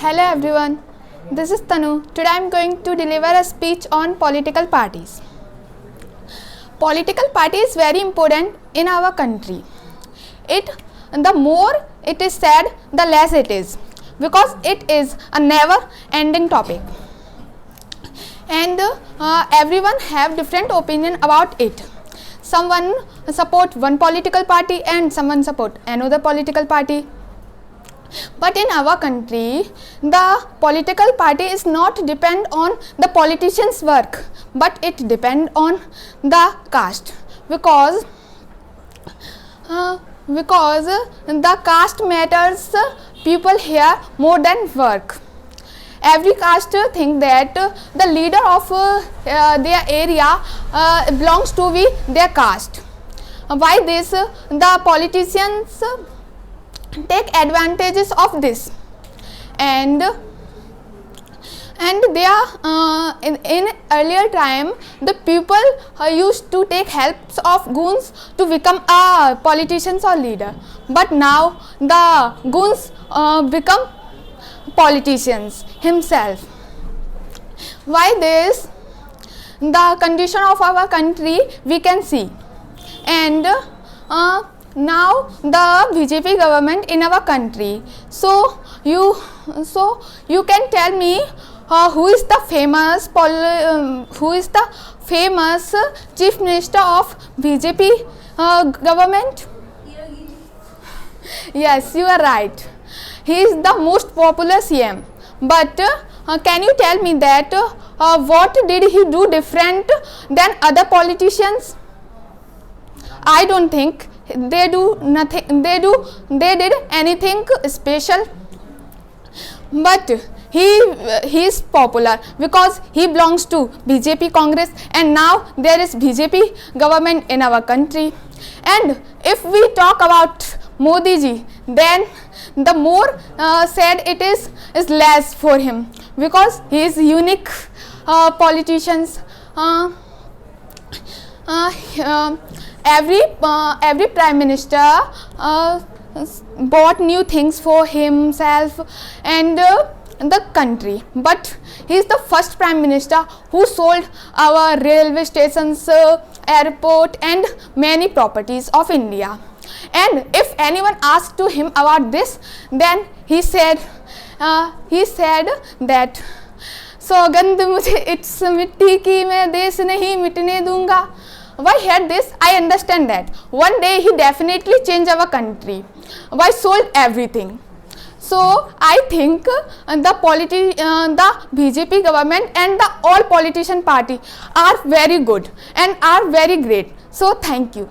Hello everyone, this is Tanu. Today I am going to deliver a speech on political parties. Political party is very important in our country. The more it is said, the less it is, because it is a never ending topic. And everyone have different opinion about it. Someone support one political party and someone support another political party. But in our country, the political party is not depend on the politicians' work, but it depend on the caste, because the caste matters people here more than work. Every caste think that the leader of their area belongs to be their caste. Why this? The politicians take advantages of this, and they are in earlier time the people used to take helps of goons to become a politicians or leader, but now the goons become politicians himself. Why this? The condition of our country we can see, and now the BJP government in our country. So you can tell me who is the famous chief minister of BJP government? Yes, you are right. He is the most popular CM. But can you tell me that what did he do different than other politicians? I don't think they did anything special, but he is popular because he belongs to BJP Congress, and now there is BJP government in our country. And if we talk about Modi ji, then the more said it is less for him, because he is unique politicians. Every prime minister bought new things for himself and the country, but he is the first prime minister who sold our railway stations, airport and many properties of India. And if anyone asked to him about this, then he said that सौगंध मुझे it's मिट्टी की मैं देश नहीं मिटने दूंगा. Why heard this? I understand that one day he definitely changed our country. Why sold everything? So I think the BJP government and the all politician party are very good and are very great. So thank you.